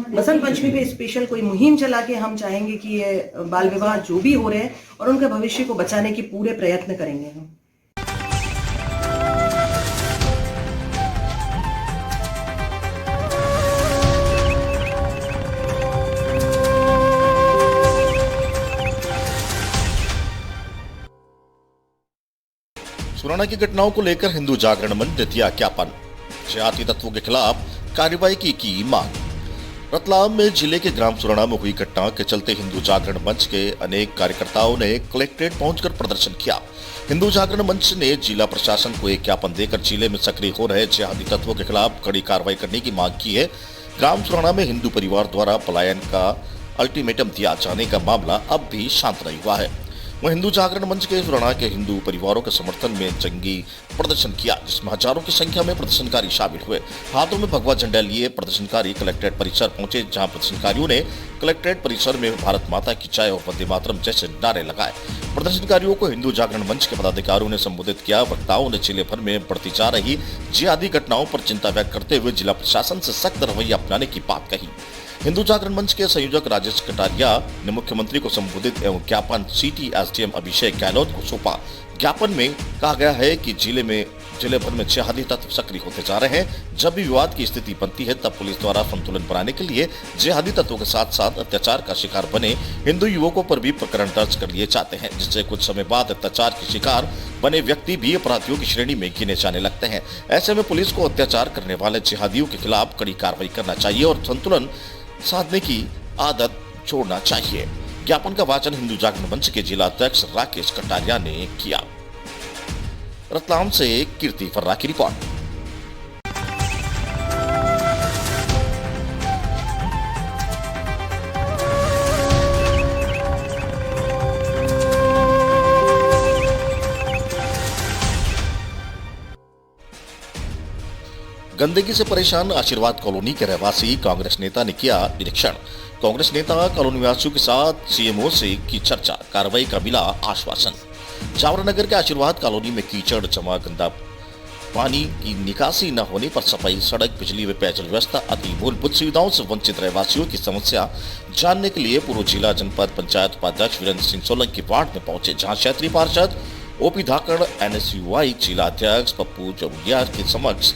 बसंत पंचमी पे स्पेशल कोई मुहिम चला के हम चाहेंगे कि ये बाल विवाह जो भी हो रहे हैं और उनके भविष्य को बचाने के पूरे प्रयत्न करेंगे हम। सुराना की घटनाओं को लेकर हिंदू जागरण मंच ने दिया ज्ञापन, जिहादी तत्वों के खिलाफ कार्रवाई की मांग। रतलाम में जिले के ग्राम सुराना में हुई घटना के चलते हिंदू जागरण मंच के अनेक कार्यकर्ताओं ने कलेक्ट्रेट पहुंचकर प्रदर्शन किया। हिंदू जागरण मंच ने जिला प्रशासन को एक ज्ञापन देकर जिले में सक्रिय हो रहे जिहादी तत्वों के खिलाफ कड़ी कार्रवाई करने की मांग की है। ग्राम सुराना में हिंदू परिवार द्वारा पलायन का अल्टीमेटम दिया जाने का मामला अब भी शांत नहीं हुआ है। वह हिंदू जागरण मंच के सुराना के हिंदू परिवारों के समर्थन में जंगी प्रदर्शन किया, जिसमें हजारों की संख्या में प्रदर्शनकारी शामिल हुए। हाथों में भगवा झंडा लिए प्रदर्शनकारी कलेक्ट्रेट परिसर पहुंचे, जहां प्रदर्शनकारियों ने कलेक्ट्रेट परिसर में भारत माता की जय और वंदे मातरम जैसे नारे लगाए। प्रदर्शनकारियों को हिंदू जागरण मंच के पदाधिकारियों ने संबोधित किया। वक्ताओं ने जिले भर में बढ़ती जा रही जिहादी घटनाओं पर चिंता व्यक्त करते हुए जिला प्रशासन से सख्त रवैया अपनाने की बात कही। हिंदू जागरण मंच के संयोजक राजेश कटारिया ने मुख्यमंत्री को संबोधित एवं ज्ञापन सिटी एसडीएम अभिषेक गहलोत को सौंपा। ज्ञापन में कहा गया है कि जिले भर में जिहादी तत्व सक्रिय होते जा रहे हैं। जब भी विवाद की स्थिति बनती है तब पुलिस द्वारा संतुलन बनाने के लिए जिहादी तत्वों के साथ साथ अत्याचार का शिकार बने हिंदू युवकों पर भी प्रकरण दर्ज कर लिए जाते हैं, जिससे कुछ समय बाद अत्याचार के शिकार बने व्यक्ति भी अपराधियों की श्रेणी में गिने जाने लगते हैं। ऐसे में पुलिस को अत्याचार करने वाले जिहादियों के खिलाफ कड़ी कार्रवाई करना चाहिए और संतुलन साधने की आदत छोड़ना चाहिए। ज्ञापन का वाचन हिंदू जागरण मंच के जिला अध्यक्ष राकेश कटारिया ने किया। रतलाम से कीर्ति फर्रा की रिपोर्ट। गंदगी से परेशान आशीर्वाद कॉलोनी के रहवासी कांग्रेस नेता ने किया निरीक्षण। कांग्रेस नेता कॉलोनी वासियों के साथ सीएमओ से की चर्चा, कार्रवाई का मिला आश्वासन। जावरानगर के आशीर्वाद कॉलोनी में कीचड़ जमा, गंदा पानी की निकासी न होने पर सफाई, सड़क, बिजली व पेयजल व्यवस्था आदि मूलभूत सुविधाओं से वंचित रहवासियों की समस्या जानने के लिए पूर्व जिला जनपद पंचायत उपाध्यक्ष वीरेंद्र सिंह सोलंकी वार्ड में पहुंचे, जहाँ क्षेत्रीय पार्षद ओपी धाकड़, NSUI जिला अध्यक्ष पप्पू चौलियार के समक्ष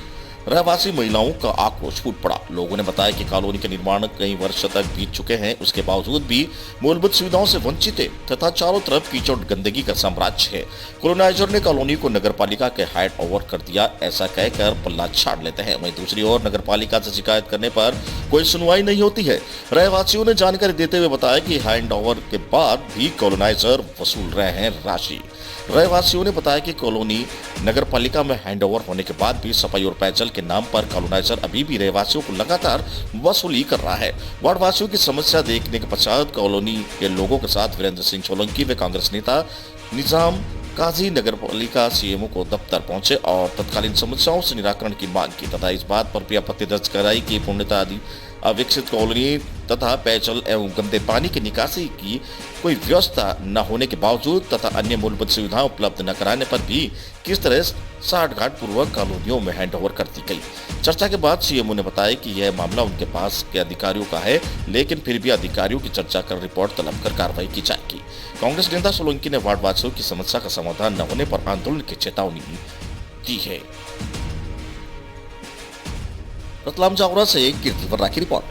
रहवासी महिलाओं का आक्रोश फूट पड़ा। लोगों ने बताया कि कॉलोनी के निर्माण कई वर्ष तक बीत चुके हैं, उसके बावजूद भी मूलभूत सुविधाओं से वंचित है तथा चारों तरफ कीचड़ गंदगी का साम्राज्य है। कॉलोनाइजर ने कॉलोनी को नगरपालिका के हैंड ओवर कर दिया, ऐसा कहकर पल्ला झाड़ लेते हैं। वहीं दूसरी ओर नगरपालिका से शिकायत करने पर कोई सुनवाई नहीं होती है। रहवासियों ने जानकारी देते हुए बताया कि हैंड ओवर के बाद भी कॉलोनाइजर वसूल रहे हैं राशि। रहवासियों ने बताया कि कॉलोनी नगरपालिका में हैंडओवर होने के बाद भी सफाई और पेयजल के नाम पर कॉलोनाइजर अभी भी रहवासियों को लगातार वसूली कर रहा है। वार्डवासियों की समस्या देखने के पश्चात कॉलोनी के लोगों के साथ वीरेंद्र सिंह सोलंकी व कांग्रेस नेता निजाम काजी नगरपालिका सीएमओ को दफ्तर पहुंचे और तत्कालीन समस्याओं से निराकरण की मांग की तथा इस बात पर भी आपत्ति दर्ज कराई कि पूर्णतः अविकसित कॉलोनी तथा पेयजल एवं गंदे पानी की निकासी की कोई व्यवस्था न होने के बावजूद तथा अन्य मूलभूत सुविधाएं उपलब्ध न कराने पर भी किस तरह साठगांठ पूर्वक कॉलोनियों में हैंडओवर कर दी गई। चर्चा के बाद सीएमओ ने बताया कि यह मामला उनके पास के अधिकारियों का है, लेकिन फिर भी अधिकारियों की चर्चा कर रिपोर्ट तलब कर कार्रवाई की जाएगी। कांग्रेस नेता सोलंकी ने वार्डवासियों की समस्या का समाधान न होने पर आंदोलन की चेतावनी दी है। रतलाम जावरा से कीर्ति वर्रा की रिपोर्ट।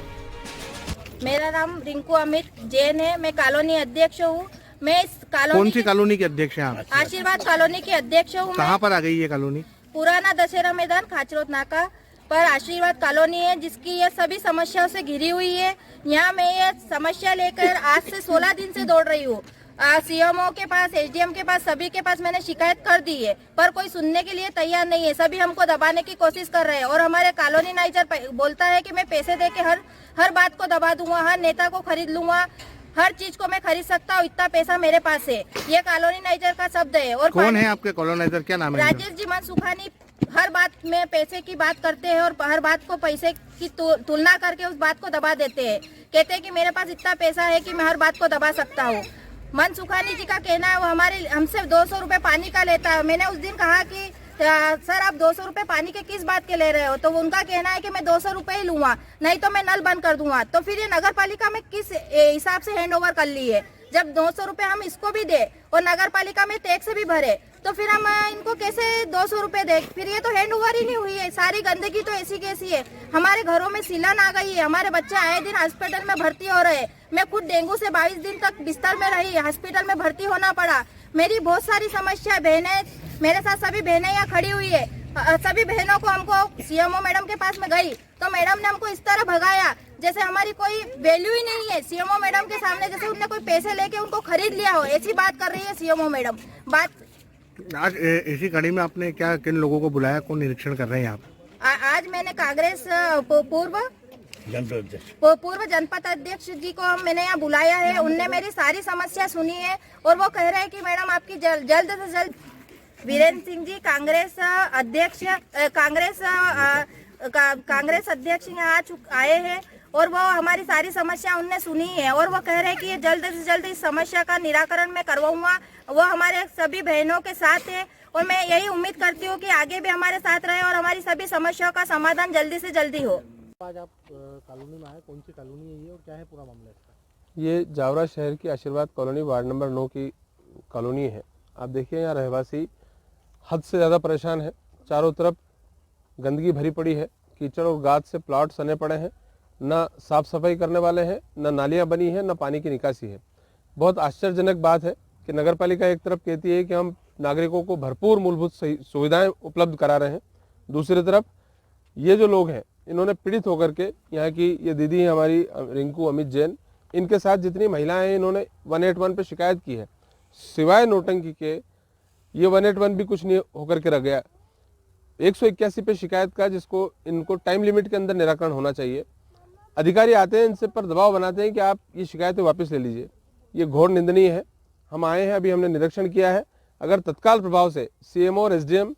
मेरा नाम रिंकू अमित जैन है, मैं कॉलोनी अध्यक्ष हूँ। मैं इस कॉलोनी कौन सी कॉलोनी के अध्यक्ष हैं आप? आशीर्वाद कॉलोनी के अध्यक्ष हूँ। कहाँ पर आ गई ये कॉलोनी? पुराना दशहरा मैदान खाचरोद नाका पर आशीर्वाद कॉलोनी है, जिसकी ये सभी समस्याओं से घिरी हुई है। यहाँ मैं ये समस्या लेकर आज से 16 दिन से दौड़ रही हूँ। सीएमओ के पास, एसडीएम के पास, सभी के पास मैंने शिकायत कर दी है, पर कोई सुनने के लिए तैयार नहीं है। सभी हमको दबाने की कोशिश कर रहे हैं और हमारे कॉलोनी नाइजर बोलता है कि मैं पैसे देके हर बात को दबा दूंगा, हर नेता को खरीद लूंगा, हर चीज को मैं खरीद सकता हूँ, इतना पैसा मेरे पास है। ये कॉलोनी नाइजर का शब्द है। और कौन है आपके कॉलोनाइजर, क्या नाम है? राजेश जी मनसुखानी हर बात में पैसे की बात करते हैं और हर बात को पैसे की तुलना करके उस बात को दबा देते हैं। कहते हैं कि मेरे पास इतना पैसा है कि मैं हर बात को दबा सकता हूँ। मनसुखानी जी का कहना है वो हमसे 200 रुपए पानी का लेता है। मैंने उस दिन कहा कि सर आप 200 रुपए पानी के किस बात के ले रहे हो, तो उनका कहना है कि मैं 200 रुपए ही लूंगा, नहीं तो मैं नल बंद कर दूंगा। तो फिर ये नगर पालिका में किस हिसाब से हैंडओवर कर ली है? जब 200 रुपए हम इसको भी दे और नगर पालिका में टैक्स भी भरे, तो फिर हम इनको कैसे 200 रुपए दे? फिर ये तो हैंडओवर ही नहीं हुई है। सारी गंदगी तो ऐसी कैसी है। हमारे घरों में सीलन आ गई है, हमारे बच्चे आए दिन हॉस्पिटल में भर्ती हो रहे हैं। मैं खुद डेंगू से 22 दिन तक बिस्तर में रही, हॉस्पिटल में भर्ती होना पड़ा। मेरी बहुत सारी समस्या, बहनें मेरे साथ सभी बहनें यहाँ खड़ी हुई है। सभी बहनों को हमको सीएमओ मैडम के पास में गई तो मैडम ने हमको इस तरह भगाया जैसे हमारी कोई वैल्यू ही नहीं है। सीएमओ मैडम के सामने जैसे उनने कोई पैसे लेके उनको खरीद लिया हो, ऐसी बात कर रही है सीएमओ मैडम। बात आज इसी कड़ी में आपने क्या किन लोगों को बुलाया, कौन निरीक्षण कर रहे हैं आप? आज मैंने कांग्रेस पूर्व जनपद अध्यक्ष जी को मैंने यहाँ बुलाया है। उनने मेरी सारी समस्या सुनी है और वो कह रहे हैं कि मैडम आपकी जल्द से जल्द। वीरेंद्र सिंह जी कांग्रेस अध्यक्ष यहाँ आए हैं और वो हमारी सारी समस्या उनने सुनी है और वो कह रहे हैं कि ये जल्द से जल्द इस समस्या का निराकरण मैं करवाऊंगा। वो हमारे सभी बहनों के साथ है और मैं यही उम्मीद करती हूँ कि आगे भी हमारे साथ रहे और हमारी सभी समस्याओं का समाधान जल्दी से जल्दी हो। आज आप कॉलोनी में आए, कौन सी कॉलोनी है ये और क्या है पूरा मामला इसका? ये जावरा शहर की आशीर्वाद कॉलोनी वार्ड नंबर 9 की कॉलोनी है। आप देखिए यहाँ रहवासी हद से ज़्यादा परेशान है। चारों तरफ गंदगी भरी पड़ी है, कीचड़ और गाद से प्लॉट सने पड़े हैं, न साफ सफाई करने वाले हैं, न नालियाँ बनी हैं, न पानी की निकासी है। बहुत आश्चर्यजनक बात है कि नगर पालिका एक तरफ कहती है कि हम नागरिकों को भरपूर मूलभूत सुविधाएं उपलब्ध करा रहे हैं, दूसरी तरफ ये जो लोग हैं इन्होंने पीड़ित होकर के, यहाँ की ये दीदी है हमारी रिंकू अमित जैन, इनके साथ जितनी महिलाएं हैं इन्होंने 181 पे शिकायत की है। सिवाय नौटंकी के ये 181 भी कुछ नहीं होकर के रह गया। 181 पे शिकायत का, जिसको इनको टाइम लिमिट के अंदर निराकरण होना चाहिए। अधिकारी आते हैं, इनसे पर दबाव बनाते हैं कि आप ये शिकायतें वापस ले लीजिए। ये घोर निंदनीय है। हम आए हैं, अभी हमने निरीक्षण किया है। अगर तत्काल प्रभाव से सीएमओ और एसडीएम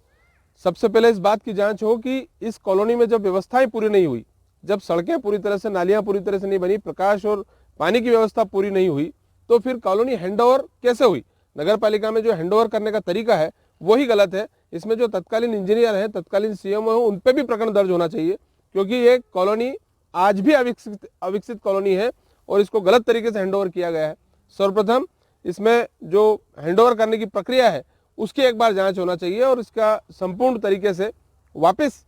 सबसे पहले इस बात की जांच हो कि इस कॉलोनी में जब व्यवस्थाएं पूरी नहीं हुई, जब सड़कें पूरी तरह से, नालियां पूरी तरह से नहीं बनी, प्रकाश और पानी की व्यवस्था पूरी नहीं हुई, तो फिर कॉलोनी हैंडओवर कैसे हुई? नगर पालिका में जो हैंडओवर करने का तरीका है वही गलत है। इसमें जो तत्कालीन इंजीनियर हैं, तत्कालीन सीएमओ हैं, उन पर भी प्रकरण दर्ज होना चाहिए, क्योंकि ये कॉलोनी आज भी अविकसित कॉलोनी है और इसको गलत तरीके से हैंडओवर किया गया है। सर्वप्रथम इसमें जो हैंडओवर करने की प्रक्रिया है उसकी एक बार जांच होना चाहिए और इसका संपूर्ण तरीके से वापस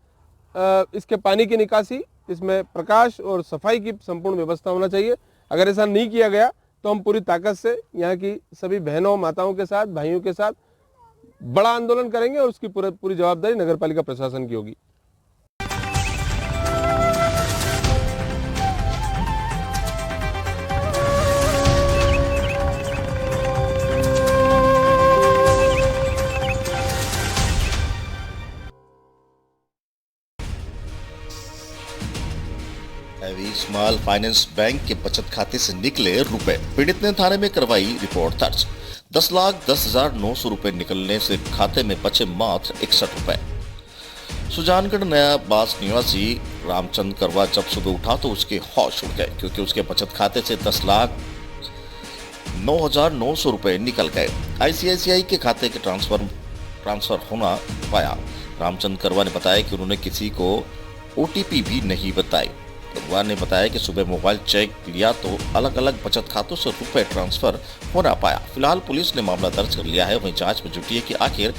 इसके पानी की निकासी, इसमें प्रकाश और सफाई की संपूर्ण व्यवस्था होना चाहिए। अगर ऐसा नहीं किया गया तो हम पूरी ताकत से यहाँ की सभी बहनों माताओं के साथ, भाइयों के साथ बड़ा आंदोलन करेंगे और उसकी पूरी जवाबदारी नगर पालिका प्रशासन की होगी। हैवी स्मॉल फाइनेंस बैंक के बचत खाते से निकले रुपए, पीड़ित ने थाने में करवाई रिपोर्ट दर्ज। 10,10,900 रुपए निकलने से खाते में बचे मात्र 61 रुपए। सुजानगढ़ नया बास निवासी रामचंद करवा जब सुबह उठा तो उसके होश उड़ गए, क्योंकि उसके बचत खाते से 10,09,900 रुपए निकल गए। ICICI के खाते के ट्रांसफर होना पाया। रामचंद करवा ने बताया कि उन्होंने किसी को OTP भी नहीं बताई। करवा ने बताया कि सुबह मोबाइल चेक लिया तो अलग अलग बचत खातों से रुपए ट्रांसफर हो ना पाया। फिलहाल पुलिस ने मामला दर्ज कर लिया है। वहीं जांच में जुटी है कि आखिर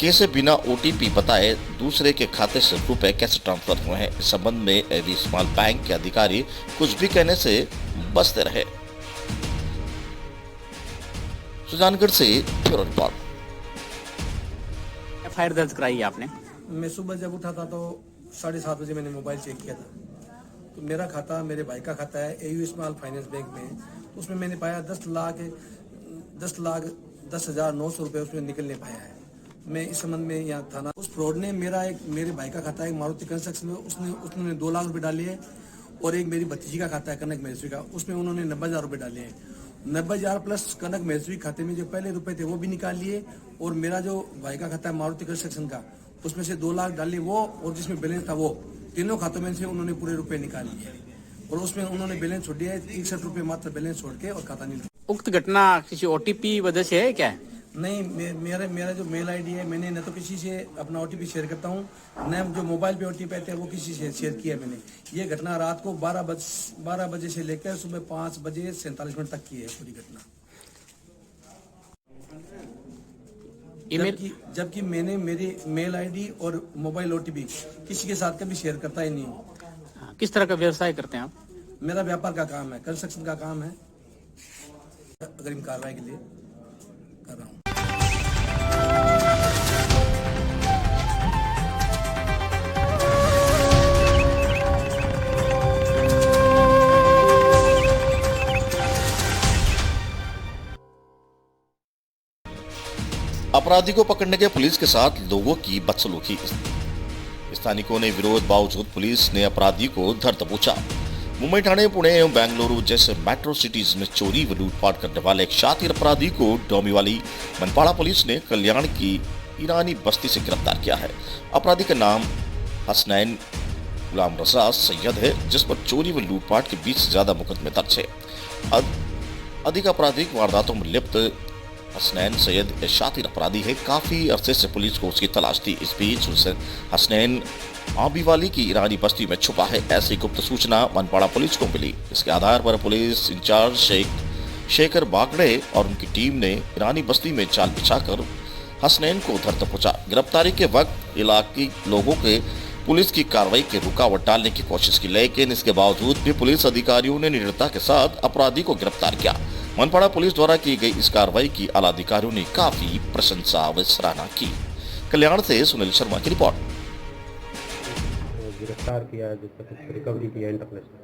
कैसे बिना OTP बताए दूसरे के खाते से रुपए कैसे ट्रांसफर हुए हैं। इस संबंध में हैवी स्मॉल बैंक के अधिकारी कुछ भी कहने से बचते रहे। सुजानगढ़ से ब्यूरो रिपोर्ट। FIR दर्ज कराई है आपने? मैं सुबह जब उठा था तो 7:30 बजे मैंने मोबाइल चेक किया था, तो मेरा खाता मेरे भाई का खाता है AU स्मॉल फाइनेंस बैंक में, तो उसमें मैंने पाया 10,10,900 रुपए उसमें निकलने पाया है। मैं इस संबंध में यहाँ थाना, उस फ्रॉड ने मेरे भाई का खाता है मारुति कंस्ट्रक्शन में, उसने 2 लाख रुपए डाले हैं, और एक मेरी भतीजी का खाता है कनक महेश्वरी का, उसमें उन्होंने 90,000 रुपए डाले हैं। 90,000 प्लस कनक महेश्वरी खाते में जो पहले रुपए थे वो भी निकाल लिए, और मेरा जो भाई का खाता है मारुति कंस्ट्रक्शन का, उसमें से 2 लाख डाले वो, और जिसमें बैलेंस था वो, तीनों खातों में से उन्होंने पूरे रुपए निकाल लिए, और उसमें उन्होंने बैलेंस छोड़ दिया है 61 रुपए मात्र बैलेंस छोड़ के, और खाता नहीं। उक्त घटना किसी OTP वजह से है क्या? नहीं, मेरा जो मेल ID है, मैंने न तो किसी से अपना OTP शेयर करता हूँ, न जो मोबाइल पे OTP आते हैं वो किसी से शेयर किया है मैंने। ये घटना रात को 12 बजे से लेकर सुबह 5 बजे 47 मिनट तक की है पूरी घटना। जबकि मैंने मेरी मेल ID और मोबाइल OTP किसी के साथ कभी शेयर करता ही नहीं हूँ। किस तरह का व्यवसाय करते हैं आप? मेरा व्यापार का काम है, कंस्ट्रक्शन का काम है, अग्रिम कार्रवाई के लिए कर रहा हूँ। अपराधी को पकड़ने के पुलिस के साथ लोगों की बदसलूकी। स्थानिकों ने विरोध बावजूद पुलिस ने अपराधी को धर दबोचा। मुंबई, ठाणे, पुणे एवं बेंगलुरु जैसे मेट्रो सिटीज में चोरी व लूटपाट करने वाले एक शातिर अपराधी को डोंबिवली मनपाड़ा पुलिस ने कल्याण की ईरानी बस्ती से गिरफ्तार किया है। अपराधी का नाम हसनैन गुलाम रजा सैयद है, जिस पर चोरी व लूटपाट के 20 से ज्यादा मुकदमे दर्ज है। अधिक आपराधिक वारदातों में लिप्त हसनैन सैयद शातिर अपराधी है। काफी अरसे से पुलिस को उसकी तलाश थी। इस बीच हसनैन आबीवाली की ईरानी बस्ती में छुपा है, ऐसी गुप्त सूचना मनपाड़ा पुलिस को मिली। इसके आधार पर पुलिस इंचार्ज शेखर बागड़े और उनकी टीम ने ईरानी बस्ती में जाल बिछाकर हसनैन को धर दबोचा। गिरफ्तारी के वक्त इलाकी लोगों के पुलिस की कार्रवाई की रुकावट डालने की कोशिश की, लेकिन इसके बावजूद भी पुलिस अधिकारियों ने निडरता के साथ अपराधी को गिरफ्तार किया। मनपाड़ा पुलिस द्वारा की गई इस कार्रवाई की आला अधिकारियों ने काफी प्रशंसा व सराहना की। कल्याण से सुनील शर्मा की रिपोर्ट। गिरफ्तार किया है, जिससे कुछ रिकवरी की है इंटरनेशनल।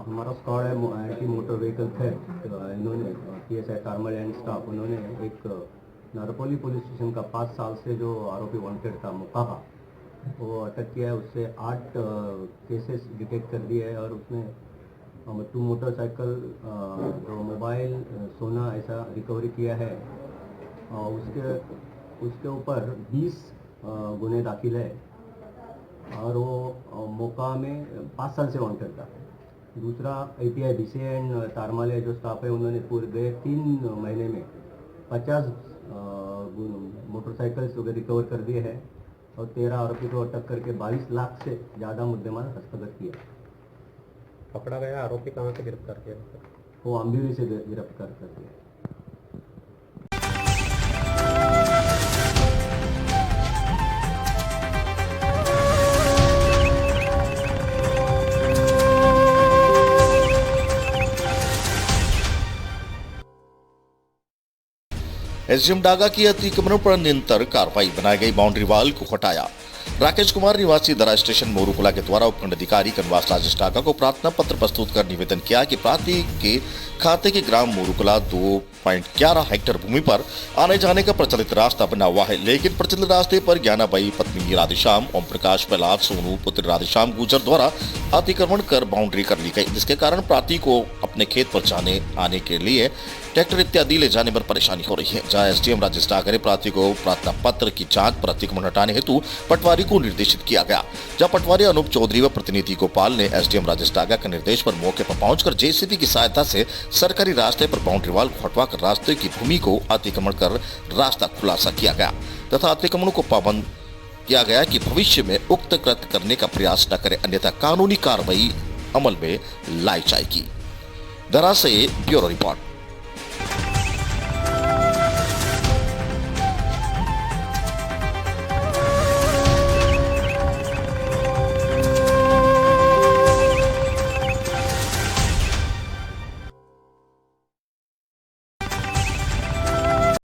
हमारा स्क्वाड है एंटी मोटर व्हीकल थेफ्ट। इन्होंने PSI टार्मल एंड स्टाफ, उन्होंने एक नारपोली पुलिस स्टेशन का 5 साल से जो आरोपी वांटेड था मुकाहा, वो अटक किया है। उससे 8 केसेस डिटेक्ट कर दिए है, और उसमें 2 मोटरसाइकिल, 2 मोबाइल, सोना ऐसा रिकवरी किया है। उसके ऊपर 20 गुने दाखिल है, और वो मोका में 5 साल से वांटेड था। दूसरा API BCI एंड तारमाले जो स्टाफ है, उन्होंने पूरे गए 3 महीने में 50 मोटरसाइकिल्स वगैरह रिकवर कर दिए हैं, और 13 आरोपी को अटक करके 22 लाख से ज़्यादा मुद्देमाल हस्तगत किया। पकड़ा गया आरोपी कहाँ से गिरफ्तार किया? वो अम्बिवली से गिरफ्तार कर दिया। एसडीएम डागा की अतिक्रमण पर निरंतर कार्रवाई, बनाई गई बाउंड्री वॉल को हटाया। राकेश कुमार निवासी दरा स्टेशन मोरूकुला के द्वारा उपखंड अधिकारी कनवास राजेश डागा को प्रार्थना पत्र प्रस्तुत कर निवेदन किया कि प्रांतीय के खाते के ग्राम मोरूकुला 2.11 हेक्टेयर भूमि पर आने जाने का प्रचलित रास्ता बना हुआ है, लेकिन प्रचलित रास्ते पर ज्ञानाबाई पत्नी राधेश्याम, ओम प्रकाश प्रहलाद, सोनू पुत्र राधेश्याम गुजर द्वारा अतिक्रमण कर बाउंड्री कर ली गई, जिसके कारण प्रांतीय को अपने खेत पर जाने आने के लिए ट्रैक्टर इत्यादि ले जाने पर परेशानी हो रही है। जहां एसडीएम राजेश डागा ने प्रांतीय को प्रार्थना पत्र की जांच पर अतिक्रमण हटाने हेतु पटवारी को निर्देशित किया गया। जहां पटवारी अनूप चौधरी व प्रतिनिधि गोपाल ने एसडीएम राजेश डागा के निर्देश पर मौके पर पहुंचकर जेसीबी की सहायता से सरकारी रास्ते पर बाउंड्री वॉल को हटवाकर रास्ते की भूमि को अतिक्रमण कर रास्ता खुलासा किया गया तथा अतिक्रमण को पाबंद किया गया कि भविष्य में उक्त कृत्य करने का प्रयास न करे, अन्यथा कानूनी कार्रवाई अमल में लाई जाएगी। दरा से ब्यूरो रिपोर्ट।